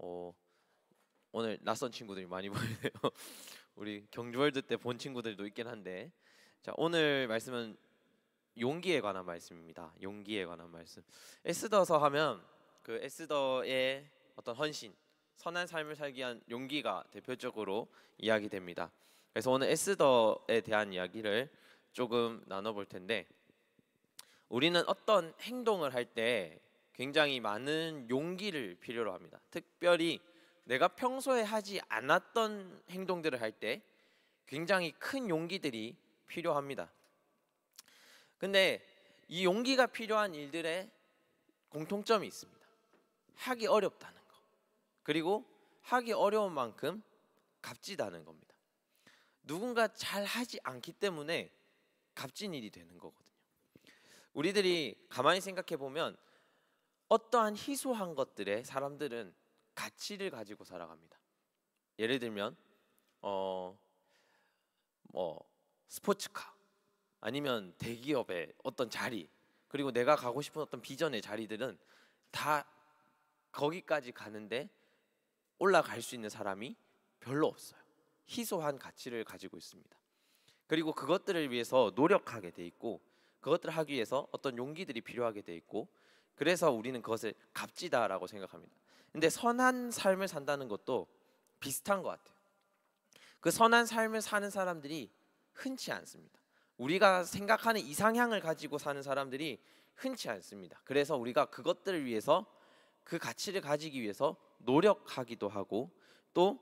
어, 오늘 낯선 친구들이 많이 보이네요. 우리 경주월드 때 본 친구들도 있긴 한데, 자, 오늘 말씀은 용기에 관한 말씀입니다. 용기에 관한 말씀. 에스더서 하면 그 에스더의 어떤 헌신, 선한 삶을 살기 위한 용기가 대표적으로 이야기됩니다. 그래서 오늘 에스더에 대한 이야기를 조금 나눠볼 텐데, 우리는 어떤 행동을 할 때 굉장히 많은 용기를 필요로 합니다. 특별히 내가 평소에 하지 않았던 행동들을 할 때 굉장히 큰 용기들이 필요합니다. 근데 이 용기가 필요한 일들의 공통점이 있습니다. 하기 어렵다는 거. 그리고 하기 어려운 만큼 값지다는 겁니다. 누군가 잘 하지 않기 때문에 값진 일이 되는 거거든요. 우리들이 가만히 생각해 보면 어떠한 희소한 것들에 사람들은 가치를 가지고 살아갑니다. 예를 들면 스포츠카, 아니면 대기업의 어떤 자리, 그리고 내가 가고 싶은 어떤 비전의 자리들은 다 거기까지 가는데 올라갈 수 있는 사람이 별로 없어요. 희소한 가치를 가지고 있습니다. 그리고 그것들을 위해서 노력하게 돼 있고, 그것들을 하기 위해서 어떤 용기들이 필요하게 돼 있고, 그래서 우리는 그것을 값지다라고 생각합니다. 근데 선한 삶을 산다는 것도 비슷한 것 같아요. 그 선한 삶을 사는 사람들이 흔치 않습니다. 우리가 생각하는 이상향을 가지고 사는 사람들이 흔치 않습니다. 그래서 우리가 그것들을 위해서, 그 가치를 가지기 위해서 노력하기도 하고, 또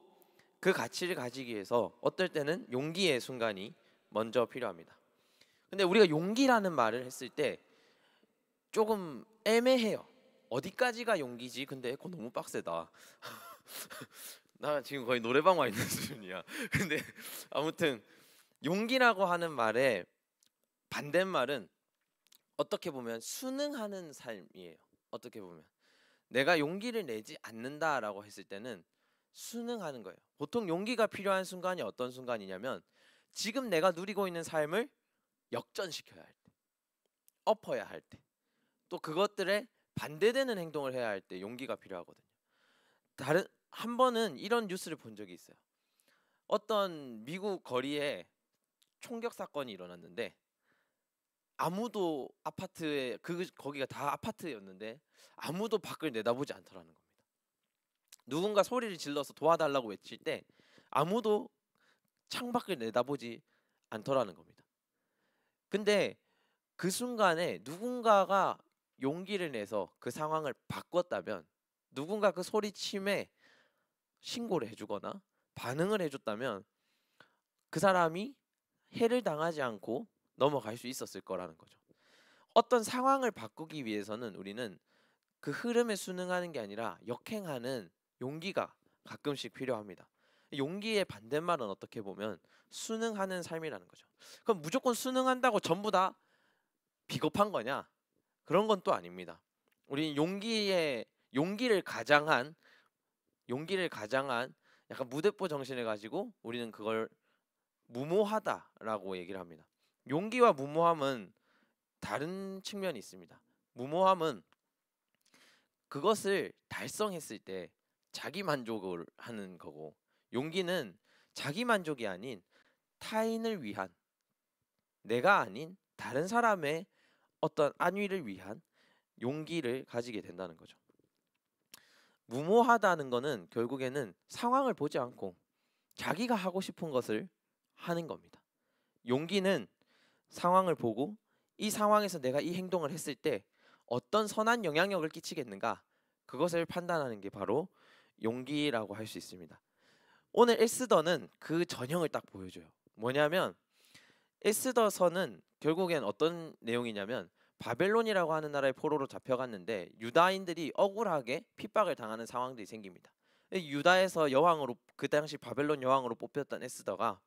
그 가치를 가지기 위해서 어떨 때는 용기의 순간이 먼저 필요합니다. 근데 우리가 용기라는 말을 했을 때 조금 애매해요. 어디까지가 용기지? 근데 그거 너무 빡세다. 나 지금 거의 노래방 와 있는 수준이야. 근데 아무튼 용기라고 하는 말의 반대말은 어떻게 보면 순응하는 삶이에요. 어떻게 보면 내가 용기를 내지 않는다라고 했을 때는 순응하는 거예요. 보통 용기가 필요한 순간이 어떤 순간이냐면, 지금 내가 누리고 있는 삶을 역전시켜야 할 때, 엎어야 할 때, 또 그것들에 반대되는 행동을 해야 할 때 용기가 필요하거든요. 한 번은 이런 뉴스를 본 적이 있어요. 어떤 미국 거리에 총격 사건이 일어났는데, 아무도 아파트에, 거기가 다 아파트였는데 아무도 밖을 내다보지 않더라는 겁니다. 누군가 소리를 질러서 도와달라고 외칠 때 아무도 창밖을 내다보지 않더라는 겁니다. 근데 그 순간에 누군가가 용기를 내서 그 상황을 바꿨다면, 누군가 그 소리침에 신고를 해주거나 반응을 해줬다면 그 사람이 해를 당하지 않고 넘어갈 수 있었을 거라는 거죠. 어떤 상황을 바꾸기 위해서는 우리는 그 흐름에 순응하는 게 아니라 역행하는 용기가 가끔씩 필요합니다. 용기의 반대말은 어떻게 보면 순응하는 삶이라는 거죠. 그럼 무조건 순응한다고 전부 다 비겁한 거냐? 그런 건 또 아닙니다. 우리 용기를 가장한 약간 무대포 정신을 가지고 우리는 그걸 무모하다라고 얘기를 합니다. 용기와 무모함은 다른 측면이 있습니다. 무모함은 그것을 달성했을 때 자기 만족을 하는 거고, 용기는 자기 만족이 아닌 타인을 위한, 내가 아닌 다른 사람의 어떤 안위를 위한 용기를 가지게 된다는 거죠. 무모하다는 거는 결국에는 상황을 보지 않고 자기가 하고 싶은 것을 하는 겁니다. 용기는 상황을 보고 이 상황에서 내가 이 행동을 했을 때 어떤 선한 영향력을 끼치겠는가, 그것을 판단하는 게 바로 용기라고 할 수 있습니다. 오늘 에스더는 그 전형을 딱 보여줘요. 뭐냐면 에스더서는 결국엔 어떤 내용이냐면, 바벨론이라고 하는 나라의 포로로 잡혀갔는데 유다인들이 억울하게 핍박을 당하는 상황들이 생깁니다. 유다에서 여왕으로, 그 당시 바벨론 여왕으로 뽑혔던 에스더가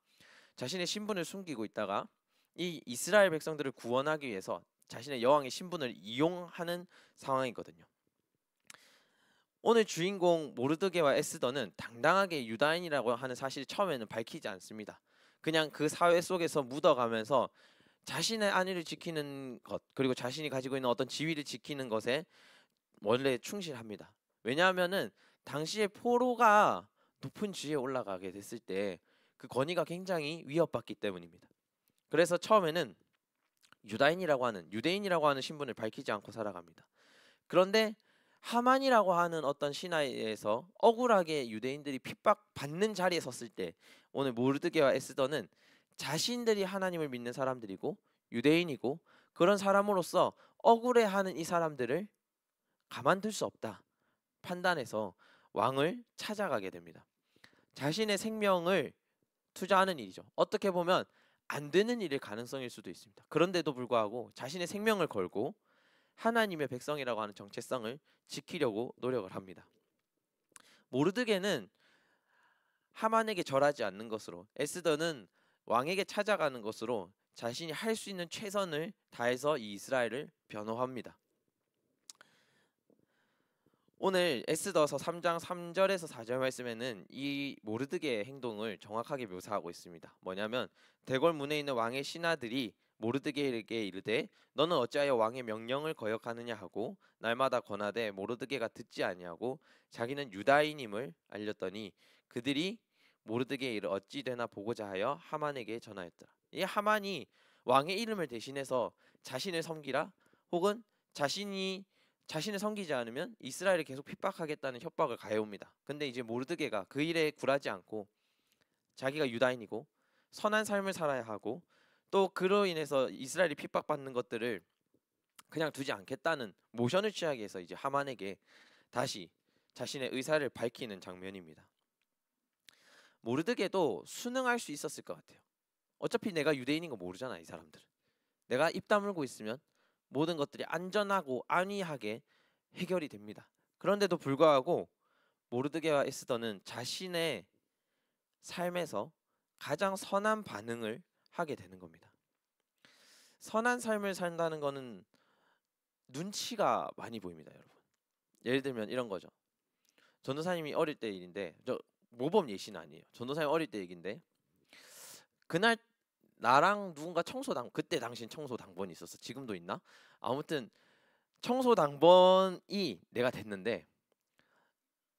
자신의 신분을 숨기고 있다가 이 이스라엘 백성들을 구원하기 위해서 자신의 여왕의 신분을 이용하는 상황이거든요. 오늘 주인공 모르드게와 에스더는 당당하게 유다인이라고 하는 사실을 처음에는 밝히지 않습니다. 그냥 그 사회 속에서 묻어가면서 자신의 안위를 지키는 것, 그리고 자신이 가지고 있는 어떤 지위를 지키는 것에 원래 충실합니다. 왜냐하면은 당시에 포로가 높은 지위에 올라가게 됐을 때 그 권위가 굉장히 위협받기 때문입니다. 그래서 처음에는 유대인이라고 하는 신분을 밝히지 않고 살아갑니다. 그런데 하만이라고 하는 어떤 신하에서 억울하게 유대인들이 핍박받는 자리에 섰을 때 오늘 모르드게와 에스더는 자신들이 하나님을 믿는 사람들이고 유대인이고 그런 사람으로서 억울해하는 이 사람들을 가만둘 수 없다 판단해서 왕을 찾아가게 됩니다. 자신의 생명을 투자하는 일이죠. 어떻게 보면 안 되는 일일 가능성일 수도 있습니다. 그런데도 불구하고 자신의 생명을 걸고 하나님의 백성이라고 하는 정체성을 지키려고 노력을 합니다. 모르드게는 하만에게 절하지 않는 것으로, 에스더는 왕에게 찾아가는 것으로 자신이 할 수 있는 최선을 다해서 이 이스라엘을 변호합니다. 오늘 에스더서 3장 3절에서 4절 말씀에는 이 모르드게의 행동을 정확하게 묘사하고 있습니다. 뭐냐면 대궐 문에 있는 왕의 신하들이 모르드게에게 이르되 너는 어찌하여 왕의 명령을 거역하느냐 하고 날마다 권하되 모르드게가 듣지 아니하고 자기는 유다인임을 알렸더니 그들이 모르드게의 일을 어찌 되나 보고자 하여 하만에게 전하였더라. 이 하만이 왕의 이름을 대신해서 자신을 섬기라 혹은 자신을 섬기지 않으면 이스라엘을 계속 핍박하겠다는 협박을 가해옵니다. 근데 이제 모르드게가 그 일에 굴하지 않고 자기가 유다인이고 선한 삶을 살아야 하고 또 그로 인해서 이스라엘이 핍박받는 것들을 그냥 두지 않겠다는 모션을 취하기 위해서 이제 하만에게 다시 자신의 의사를 밝히는 장면입니다. 모르드게도 순응할 수 있었을 것 같아요. 어차피 내가 유대인인 거 모르잖아 이 사람들은. 내가 입 다물고 있으면 모든 것들이 안전하고 안위하게 해결이 됩니다. 그런데도 불구하고 모르드게와 에스더는 자신의 삶에서 가장 선한 반응을 하게 되는 겁니다. 선한 삶을 산다는 거는 눈치가 많이 보입니다, 여러분. 예를 들면 이런 거죠. 전도사님이 어릴 때 일인데, 저 모범 예시는 아니에요. 전도사님 어릴 때 얘긴데 그날 나랑 누군가 그때 당신 청소당번이 있었어. 지금도 있나? 아무튼 청소당번이 내가 됐는데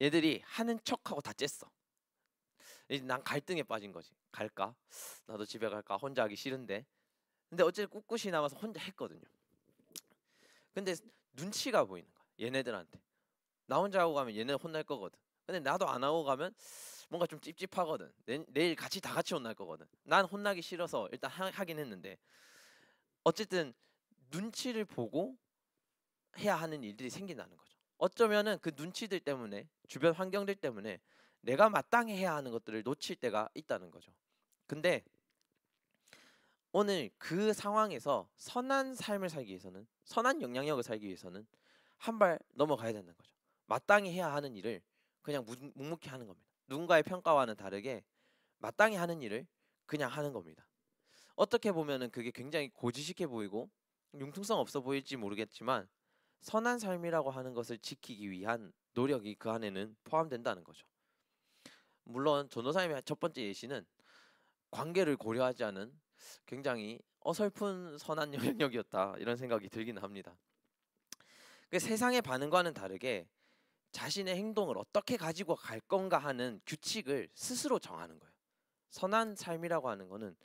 얘들이 하는 척하고 다 쬐어. 이제 난 갈등에 빠진 거지. 갈까? 나도 집에 갈까? 혼자 하기 싫은데. 근데 어쨌든 꿋꿋이 남아서 혼자 했거든요. 근데 눈치가 보이는 거야. 얘네들한테. 나 혼자 하고 가면 얘네 혼날 거거든. 근데 나도 안 하고 가면 뭔가 좀 찝찝하거든. 내일 다 같이 혼날 거거든. 난 혼나기 싫어서 일단 하긴 했는데 어쨌든 눈치를 보고 해야 하는 일들이 생긴다는 거죠. 어쩌면은 그 눈치들 때문에 주변 환경들 때문에 내가 마땅히 해야 하는 것들을 놓칠 때가 있다는 거죠. 근데 오늘 그 상황에서 선한 삶을 살기 위해서는 선한 영향력을 살기 위해서는 한 발 넘어가야 된다는 거죠. 마땅히 해야 하는 일을 그냥 묵묵히 하는 겁니다. 누군가의 평가와는 다르게 마땅히 하는 일을 그냥 하는 겁니다. 어떻게 보면은 그게 굉장히 고지식해 보이고 융통성 없어 보일지 모르겠지만 선한 삶이라고 하는 것을 지키기 위한 노력이 그 안에는 포함된다는 거죠. 물론 전도사님의 첫 번째 예시는 관계를 고려하지 않은 굉장히 어설픈 선한 영향력이었다 이런 생각이 들긴 합니다. 그 세상의 반응과는 다르게 자신의 행동을 어떻게 가지고 갈 건가 하는 규칙을 스스로 정하는 거예요. 선한 삶이라고 하는 거는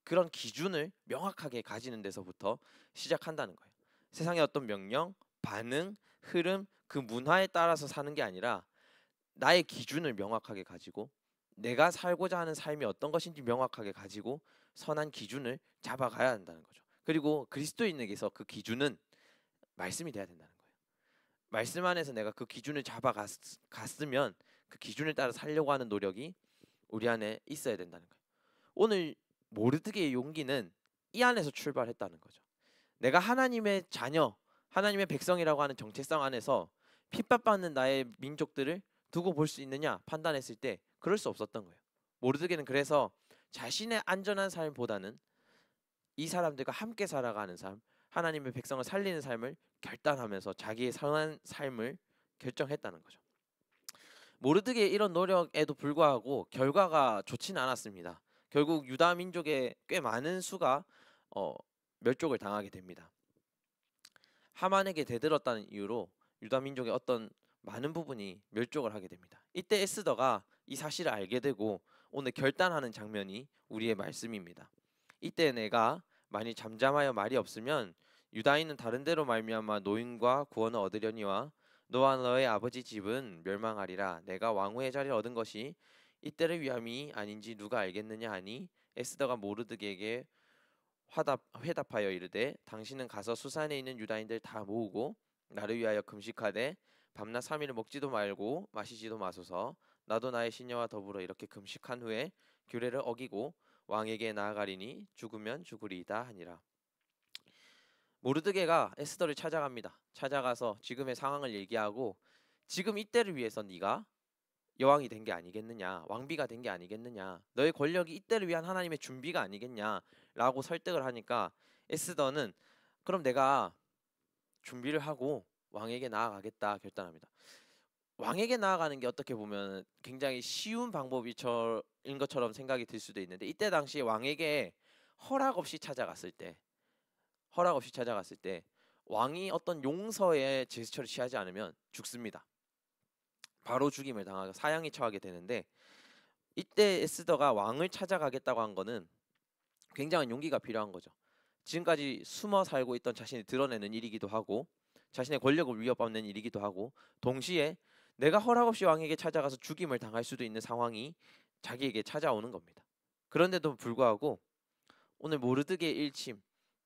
그런 기준을 명확하게 가지는 데서부터 시작한다는 거예요. 세상의 어떤 명령, 반응, 흐름, 그 문화에 따라서 사는 게 아니라 나의 기준을 명확하게 가지고 내가 살고자 하는 삶이 어떤 것인지 명확하게 가지고 선한 기준을 잡아가야 한다는 거죠. 그리고 그리스도인에게서 그 기준은 말씀이 돼야 된다는 거예요. 말씀 안에서 내가 그 기준을 잡아갔으면 그 기준을 따라 살려고 하는 노력이 우리 안에 있어야 된다는 거예요. 오늘 모르드게의 용기는 이 안에서 출발했다는 거죠. 내가 하나님의 자녀, 하나님의 백성이라고 하는 정체성 안에서 핍박받는 나의 민족들을 두고 볼 수 있느냐 판단했을 때 그럴 수 없었던 거예요. 모르드게는 그래서 자신의 안전한 삶보다는 이 사람들과 함께 살아가는 삶, 하나님의 백성을 살리는 삶을 결단하면서 자기의 선한 삶을 결정했다는 거죠. 모르드게의 이런 노력에도 불구하고 결과가 좋지는 않았습니다. 결국 유다 민족의 꽤 많은 수가 멸족을 당하게 됩니다. 하만에게 대들었다는 이유로 유다 민족의 어떤 많은 부분이 멸족을 하게 됩니다. 이때 에스더가 이 사실을 알게 되고 오늘 결단하는 장면이 우리의 말씀입니다. 이때 내가 만일 잠잠하여 말이 없으면 유다인은 다른 데로 말미암아 노임과 구원을 얻으려니와 너와 너의 아버지 집은 멸망하리라. 내가 왕후의 자리를 얻은 것이 이때를 위함이 아닌지 누가 알겠느냐 하니 에스더가 모르드게에게 회답하여 이르되 당신은 가서 수산에 있는 유다인들 다 모으고 나를 위하여 금식하되 밤낮 3일을 먹지도 말고 마시지도 마소서. 나도 나의 시녀와 더불어 이렇게 금식한 후에 규례를 어기고 왕에게 나아가리니 죽으면 죽으리이다 하니라. 모르드게가 에스더를 찾아갑니다. 찾아가서 지금의 상황을 얘기하고 지금 이때를 위해서 네가 여왕이 된 게 아니겠느냐, 왕비가 된 게 아니겠느냐, 너의 권력이 이때를 위한 하나님의 준비가 아니겠냐라고 설득을 하니까 에스더는 그럼 내가 준비를 하고 왕에게 나아가겠다 결단합니다. 왕에게 나아가는 게 어떻게 보면 굉장히 쉬운 방법인 것처럼 생각이 들 수도 있는데 이때 당시에 왕에게 허락 없이 찾아갔을 때 왕이 어떤 용서의 제스처를 취하지 않으면 죽습니다. 바로 죽임을 당하고 사형에 처하게 되는데 이때 에스더가 왕을 찾아가겠다고 한 거는 굉장한 용기가 필요한 거죠. 지금까지 숨어 살고 있던 자신을 드러내는 일이기도 하고 자신의 권력을 위협받는 일이기도 하고 동시에 내가 허락 없이 왕에게 찾아가서 죽임을 당할 수도 있는 상황이 자기에게 찾아오는 겁니다. 그런데도 불구하고 오늘 모르드게의 일침,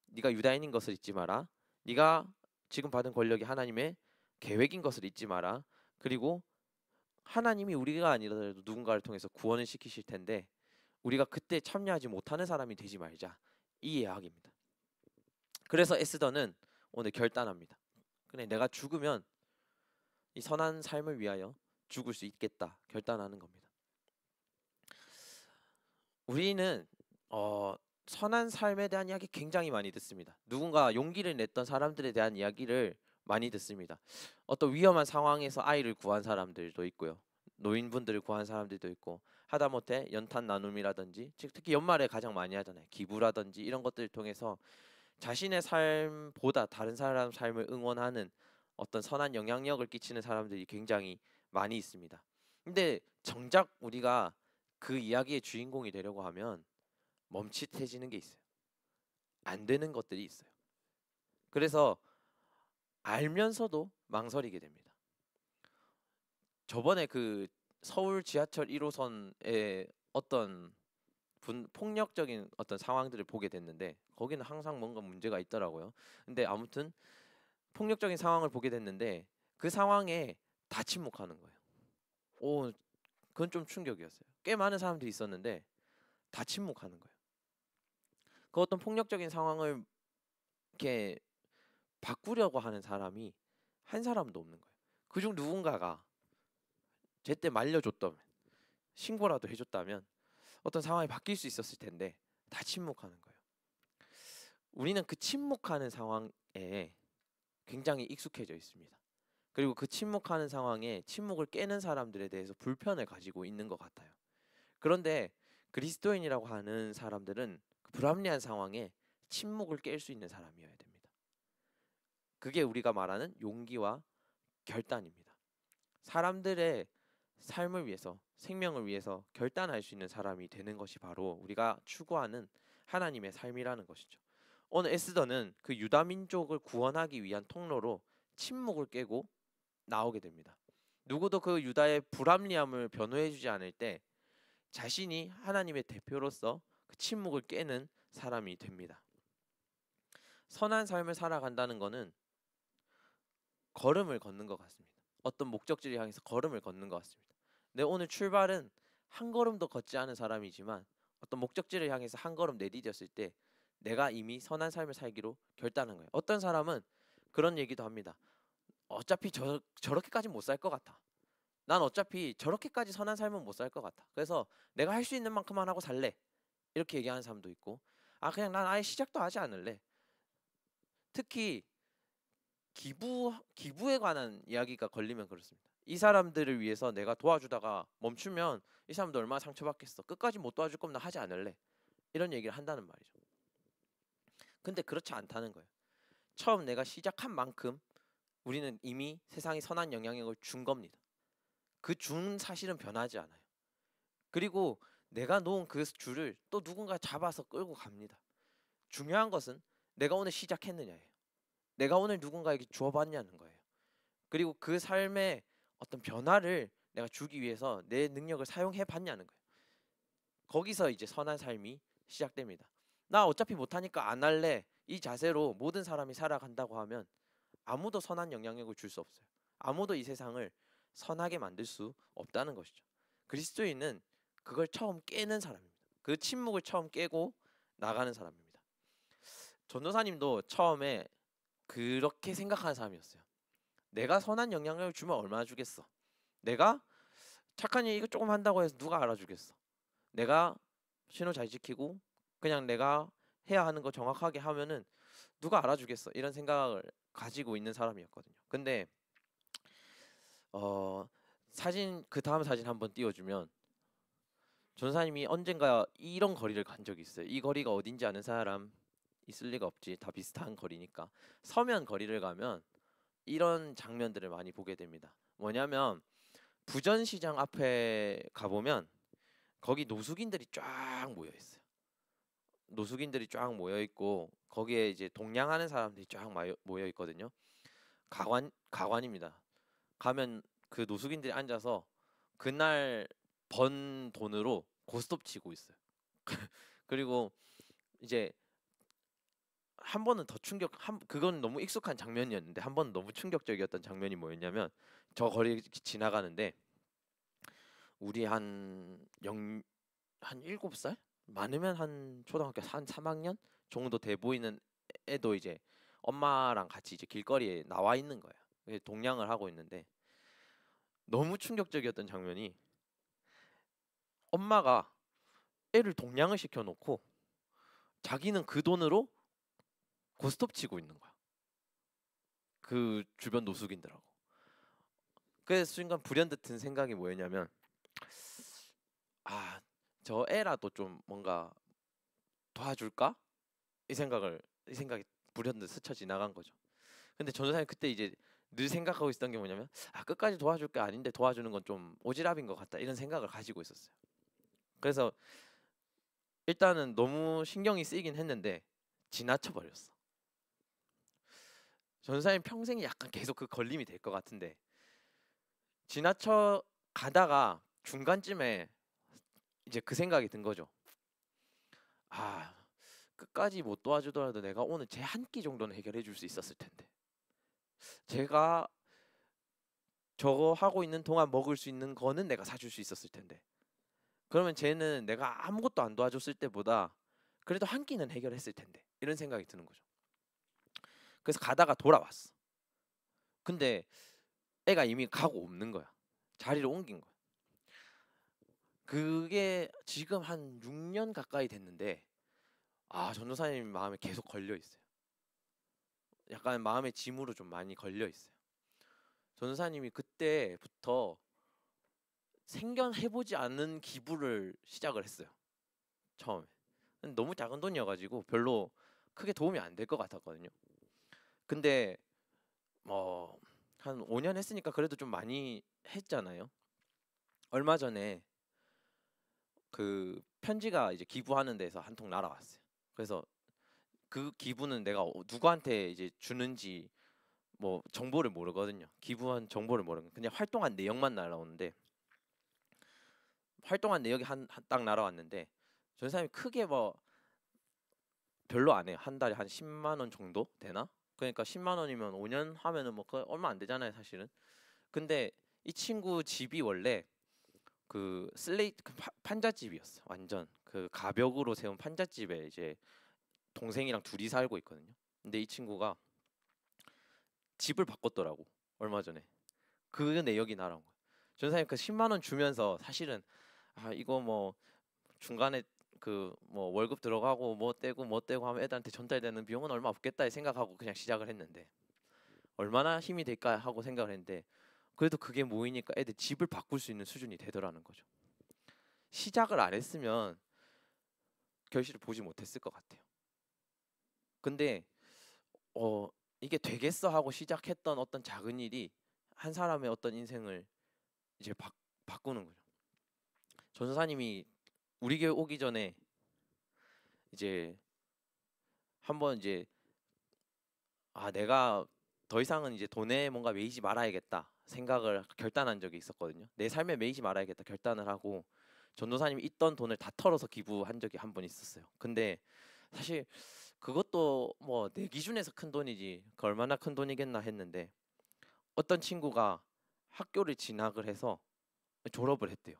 네가 유다인인 것을 잊지 마라. 네가 지금 받은 권력이 하나님의 계획인 것을 잊지 마라. 그리고 하나님이 우리가 아니더라도 누군가를 통해서 구원을 시키실 텐데 우리가 그때 참여하지 못하는 사람이 되지 말자. 이 이야기입니다. 그래서 에스더는 오늘 결단합니다. 그래, 내가 죽으면 이 선한 삶을 위하여 죽을 수 있겠다 결단하는 겁니다. 우리는 선한 삶에 대한 이야기 굉장히 많이 듣습니다. 누군가 용기를 냈던 사람들에 대한 이야기를 많이 듣습니다. 어떤 위험한 상황에서 아이를 구한 사람들도 있고요. 노인분들을 구한 사람들도 있고 하다못해 연탄 나눔이라든지 특히 연말에 가장 많이 하잖아요. 기부라든지 이런 것들을 통해서 자신의 삶보다 다른 사람 삶을 응원하는 어떤 선한 영향력을 끼치는 사람들이 굉장히 많이 있습니다. 근데 정작 우리가 그 이야기의 주인공이 되려고 하면 멈칫해지는 게 있어요. 안 되는 것들이 있어요. 그래서 알면서도 망설이게 됩니다. 저번에 그 서울 지하철 1호선에 어떤 폭력적인 어떤 상황들을 보게 됐는데 거기는 항상 뭔가 문제가 있더라고요. 근데 아무튼 폭력적인 상황을 보게 됐는데 그 상황에 다 침묵하는 거예요. 오, 그건 좀 충격이었어요. 꽤 많은 사람들이 있었는데 다 침묵하는 거예요. 그 어떤 폭력적인 상황을 이렇게 바꾸려고 하는 사람이 한 사람도 없는 거예요. 그중 누군가가 제때 말려줬다면 신고라도 해줬다면 어떤 상황이 바뀔 수 있었을 텐데 다 침묵하는 거예요. 우리는 그 침묵하는 상황에 굉장히 익숙해져 있습니다. 그리고 그 침묵하는 상황에 침묵을 깨는 사람들에 대해서 불편을 가지고 있는 것 같아요. 그런데 그리스도인이라고 하는 사람들은 그 불합리한 상황에 침묵을 깰 수 있는 사람이어야 됩니다. 그게 우리가 말하는 용기와 결단입니다. 사람들의 삶을 위해서, 생명을 위해서 결단할 수 있는 사람이 되는 것이 바로 우리가 추구하는 하나님의 삶이라는 것이죠. 오늘 에스더는 그 유다 민족을 구원하기 위한 통로로 침묵을 깨고 나오게 됩니다. 누구도 그 유다의 불합리함을 변호해주지 않을 때 자신이 하나님의 대표로서 그 침묵을 깨는 사람이 됩니다. 선한 삶을 살아간다는 것은 걸음을 걷는 것 같습니다. 어떤 목적지를 향해서 걸음을 걷는 것 같습니다. 내 오늘 출발은 한 걸음도 걷지 않은 사람이지만 어떤 목적지를 향해서 한 걸음 내디뎠을 때 내가 이미 선한 삶을 살기로 결단한 거예요. 어떤 사람은 그런 얘기도 합니다. 어차피 저렇게까지 못 살 것 같아. 난 어차피 저렇게까지 선한 삶은 못 살 것 같아. 그래서 내가 할 수 있는 만큼만 하고 살래. 이렇게 얘기하는 사람도 있고, 그냥 난 아예 시작도 하지 않을래. 특히 기부에 관한 이야기가 걸리면 그렇습니다. 이 사람들을 위해서 내가 도와주다가 멈추면 이 사람도 얼마나 상처받겠어. 끝까지 못 도와줄 거면 나 하지 않을래. 이런 얘기를 한다는 말이죠. 근데 그렇지 않다는 거예요. 처음 내가 시작한 만큼 우리는 이미 세상에 선한 영향력을 준 겁니다. 그 준 사실은 변하지 않아요. 그리고 내가 놓은 그 줄을 또 누군가 잡아서 끌고 갑니다. 중요한 것은 내가 오늘 시작했느냐예요. 내가 오늘 누군가에게 주어봤냐는 거예요. 그리고 그 삶의 어떤 변화를 내가 주기 위해서 내 능력을 사용해 봤냐는 거예요. 거기서 이제 선한 삶이 시작됩니다. 나 어차피 못하니까 안 할래. 이 자세로 모든 사람이 살아간다고 하면 아무도 선한 영향력을 줄 수 없어요. 아무도 이 세상을 선하게 만들 수 없다는 것이죠. 그리스도인은 그걸 처음 깨는 사람입니다. 그 침묵을 처음 깨고 나가는 사람입니다. 전도사님도 처음에 그렇게 생각하는 사람이었어요. 내가 선한 영향력을 주면 얼마나 주겠어. 내가 착한 일 이거 조금 한다고 해서 누가 알아주겠어. 내가 신호 잘 지키고 그냥 내가 해야 하는 거 정확하게 하면은 누가 알아주겠어. 이런 생각을 가지고 있는 사람이었거든요. 근데 사진 그 다음 사진 한번 띄워주면 전사님이 언젠가 이런 거리를 간 적이 있어요. 이 거리가 어딘지 아는 사람 있을 리가 없지. 다 비슷한 거리니까. 서면 거리를 가면 이런 장면들을 많이 보게 됩니다. 뭐냐면 부전시장 앞에 가보면 거기 노숙인들이 쫙 모여 있어요. 노숙인들이 쫙 모여 있고 거기에 이제 동냥하는 사람들이 쫙 모여 있거든요. 가관입니다. 가면 그 노숙인들이 앉아서 그날 번 돈으로 고스톱 치고 있어요. 그리고 이제 한 번은 더 그건 너무 익숙한 장면이었는데 한 번은 너무 충격적이었던 장면이 뭐였냐면 저 거리 지나가는데 우리 한 7살? 많으면 한 초등학교 한 3학년 정도 돼 보이는 애도 이제 엄마랑 같이 이제 길거리에 나와 있는 거예요. 동냥을 하고 있는데 너무 충격적이었던 장면이 엄마가 애를 동냥을 시켜놓고 자기는 그 돈으로 고스톱 치고 있는 거야. 그 주변 노숙인들하고. 그 순간 불현듯 든 생각이 뭐였냐면 저 애라도 좀 뭔가 도와줄까? 이 생각이 불현듯 스쳐 지나간 거죠. 근데 전도사님 그때 이제 늘 생각하고 있었던 게 뭐냐면 끝까지 도와줄 게 아닌데 도와주는 건 좀 오지랖인 것 같다 이런 생각을 가지고 있었어요. 그래서 일단은 너무 신경이 쓰이긴 했는데 지나쳐 버렸어. 전도사님 평생이 약간 계속 그 걸림이 될 것 같은데 지나쳐 가다가 중간쯤에 이제 그 생각이 든 거죠. 끝까지 못 도와주더라도 내가 오늘 제 한 끼 정도는 해결해 줄 수 있었을 텐데 제가 저거 하고 있는 동안 먹을 수 있는 거는 내가 사줄 수 있었을 텐데 그러면 쟤는 내가 아무것도 안 도와줬을 때보다 그래도 한 끼는 해결했을 텐데 이런 생각이 드는 거죠. 그래서 가다가 돌아왔어. 근데 애가 이미 가고 없는 거야. 자리를 옮긴 거야. 그게 지금 한 6년 가까이 됐는데 전도사님 마음에 계속 걸려 있어요. 약간 마음의 짐으로 좀 많이 걸려 있어요. 전도사님이 그때부터 생전해보지 않은 기부를 시작을 했어요. 처음에. 너무 작은 돈이어가지고 별로 크게 도움이 안 될 것 같았거든요. 근데 한 5년 했으니까 그래도 좀 많이 했잖아요. 얼마 전에 그 편지가 이제 기부하는 데서 한 통 날아왔어요. 그래서 그 기부는 내가 누구한테 이제 주는지 뭐 정보를 모르거든요. 기부한 정보를 모르는 그냥 활동한 내역만 날아오는데 활동한 내역이 딱 날아왔는데 전사님이 크게 뭐 별로 안 해요. 한 달에 한 10만 원 정도 되나? 그러니까 10만 원이면 5년 하면은 뭐 얼마 안 되잖아요, 사실은. 근데 이 친구 집이 원래 그 슬레이트 판잣집이었어. 완전 그 가벽으로 세운 판잣집에 이제 동생이랑 둘이 살고 있거든요. 근데 이 친구가 집을 바꿨더라고. 얼마 전에. 그 내역이 날아온 거야. 전사님 그 10만 원 주면서 사실은 이거 뭐 중간에 그 뭐 월급 들어가고 뭐 떼고 하면 애들한테 전달되는 비용은 얼마 없겠다 생각하고 그냥 시작을 했는데 얼마나 힘이 될까 하고 생각을 했는데 그래도 그게 모이니까 애들 집을 바꿀 수 있는 수준이 되더라는 거죠. 시작을 안 했으면 결실을 보지 못했을 것 같아요. 근데 이게 되겠어 하고 시작했던 어떤 작은 일이 한 사람의 어떤 인생을 이제 바꾸는 거죠. 전도사님이 우리 교회 오기 전에 이제 한번 이제 내가 더 이상은 이제 돈에 뭔가 매이지 말아야겠다 생각을 결단한 적이 있었거든요. 내 삶에 매이지 말아야겠다 결단을 하고 전도사님이 있던 돈을 다 털어서 기부한 적이 한 번 있었어요. 근데 사실 그것도 뭐 내 기준에서 큰 돈이지 그 얼마나 큰 돈이겠나 했는데 어떤 친구가 학교를 진학을 해서 졸업을 했대요.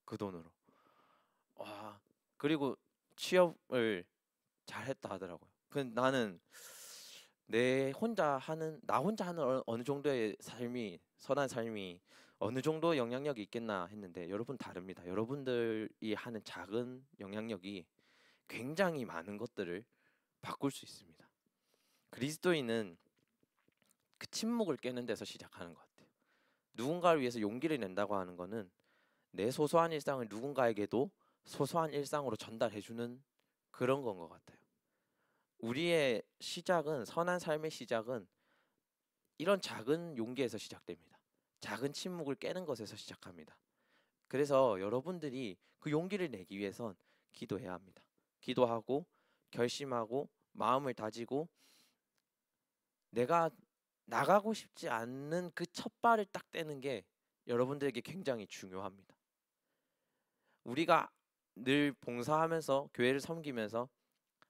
그 돈으로. 와, 그리고 취업을 잘했다 하더라고요. 그 나는 나 혼자 하는 어느 정도의 삶이 선한 삶이 어느 정도 영향력이 있겠나 했는데 여러분 다릅니다. 여러분들이 하는 작은 영향력이 굉장히 많은 것들을 바꿀 수 있습니다. 그리스도인은 그 침묵을 깨는 데서 시작하는 것 같아요. 누군가를 위해서 용기를 낸다고 하는 거는 내 소소한 일상을 누군가에게도 소소한 일상으로 전달해주는 그런 건 것 같아요. 우리의 시작은 선한 삶의 시작은 이런 작은 용기에서 시작됩니다. 작은 침묵을 깨는 것에서 시작합니다. 그래서 여러분들이 그 용기를 내기 위해선 기도해야 합니다. 기도하고 결심하고 마음을 다지고 내가 나가고 싶지 않는 그 첫 발을 딱 떼는 게 여러분들에게 굉장히 중요합니다. 우리가 늘 봉사하면서 교회를 섬기면서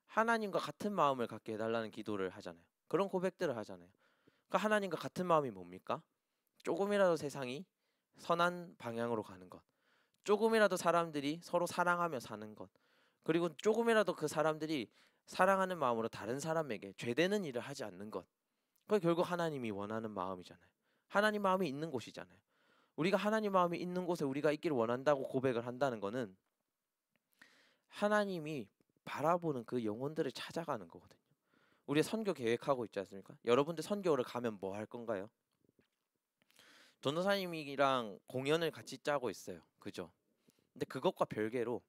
하나님과 같은 마음을 갖게 해달라는 기도를 하잖아요. 그런 고백들을 하잖아요. 그러니까 하나님과 같은 마음이 뭡니까? 조금이라도 세상이 선한 방향으로 가는 것, 조금이라도 사람들이 서로 사랑하며 사는 것, 그리고 조금이라도 그 사람들이 사랑하는 마음으로 다른 사람에게 죄되는 일을 하지 않는 것. 그게 결국 하나님이 원하는 마음이잖아요. 하나님 마음이 있는 곳이잖아요. 우리가 하나님 마음이 있는 곳에 우리가 있기를 원한다고 고백을 한다는 거는 하나님이 바라보는 그 영혼들을 찾아가는 거거든요. 우리 선교 계획하고 있지 않습니까? 여러분들 선교를 가면 뭐 할 건가요? 전도사님이랑 공연을 같이 짜고 있어요. 그죠? 근데 그것과 별개로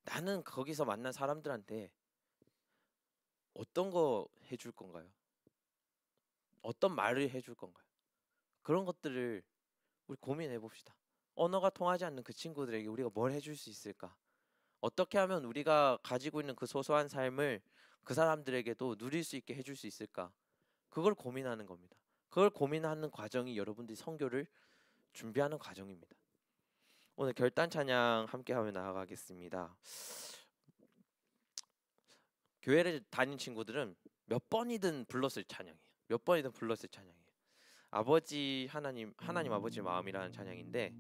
나는 거기서 만난 사람들한테 어떤 거 해줄 건가요? 어떤 말을 해줄 건가요? 그런 것들을 우리 고민해 봅시다. 언어가 통하지 않는 그 친구들에게 우리가 뭘 해줄 수 있을까? 어떻게 하면 우리가 가지고 있는 그 소소한 삶을 그 사람들에게도 누릴 수 있게 해줄 수 있을까? 그걸 고민하는 겁니다. 그걸 고민하는 과정이 여러분들이 선교를 준비하는 과정입니다. 오늘 결단 찬양 함께하며 나아가겠습니다. 교회를 다닌 친구들은 몇 번이든 불렀을 찬양이에요. 몇 번이든 불렀을 찬양이에요. 아버지 하나님 아버지 마음이라는 찬양인데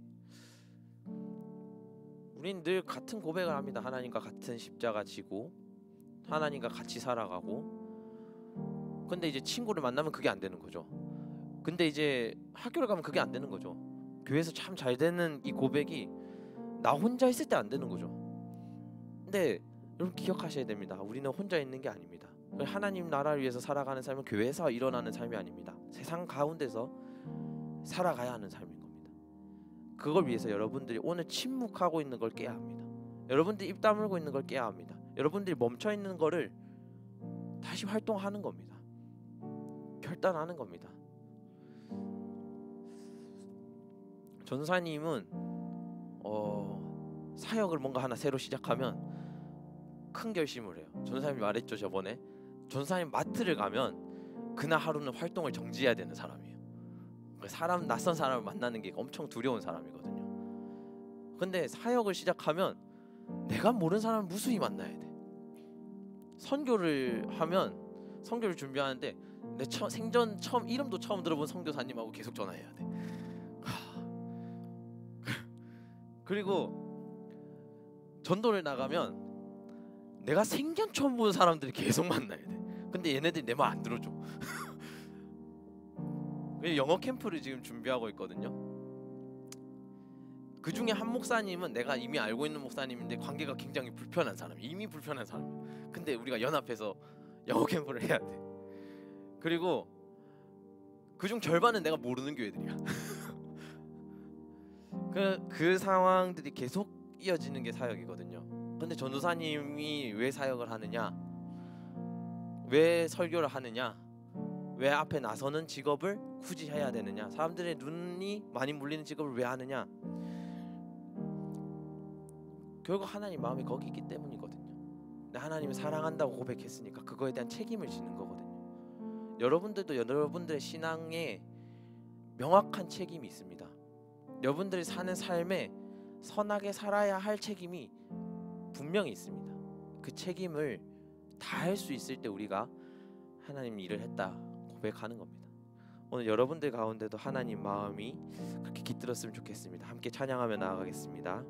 우린 늘 같은 고백을 합니다. 하나님과 같은 십자가 지고 하나님과 같이 살아가고 근데 이제 친구를 만나면 그게 안 되는 거죠. 근데 이제 학교를 가면 그게 안 되는 거죠. 교회에서 참 잘 되는 이 고백이 나 혼자 있을 때 안 되는 거죠. 근데 여러분 기억하셔야 됩니다. 우리는 혼자 있는 게 아닙니다. 하나님 나라를 위해서 살아가는 삶은 교회에서 일어나는 삶이 아닙니다. 세상 가운데서 살아가야 하는 삶인 겁니다. 그걸 위해서 여러분들이 오늘 침묵하고 있는 걸 깨야 합니다. 여러분들이 입 다물고 있는 걸 깨야 합니다. 여러분들이 멈춰 있는 거를 다시 활동하는 겁니다. 결단하는 겁니다. 전사님은 사역을 뭔가 하나 새로 시작하면 큰 결심을 해요. 전사님이 말했죠 저번에. 전사님 마트를 가면 그날 하루는 활동을 정지해야 되는 사람이에요. 낯선 사람을 만나는 게 엄청 두려운 사람이거든요. 근데 사역을 시작하면 내가 모르는 사람을 무수히 만나야 돼. 선교를 준비하는데 내 생전 처음 이름도 처음 들어본 선교사님하고 계속 전화해야 돼. 그리고 전도를 나가면 내가 생전 처음 보는 사람들이 계속 만나야 돼. 근데 얘네들이 내 말 안 들어줘. 영어 캠프를 지금 준비하고 있거든요. 그 중에 한 목사님은 내가 이미 알고 있는 목사님인데 관계가 굉장히 불편한 사람, 이미 불편한 사람. 근데 우리가 연합해서 영어 캠프를 해야 돼. 그리고 그중 절반은 내가 모르는 교회들이야. 그 상황들이 계속 이어지는 게 사역이거든요. 근데 전도사님이 왜 사역을 하느냐, 왜 설교를 하느냐, 왜 앞에 나서는 직업을 굳이 해야 되느냐? 사람들의 눈이 많이 물리는 직업을 왜 하느냐? 결국 하나님 마음이 거기 있기 때문이거든요. 하나님을 사랑한다고 고백했으니까 그거에 대한 책임을 지는 거거든요. 여러분들도 여러분들의 신앙에 명확한 책임이 있습니다. 여러분들이 사는 삶에 선하게 살아야 할 책임이 분명히 있습니다. 그 책임을 다할 수 있을 때 우리가 하나님 일을 했다 고백하는 겁니다. 오늘 여러분들 가운데도 하나님 마음이 그렇게 깃들었으면 좋겠습니다. 함께 찬양하며 나아가겠습니다.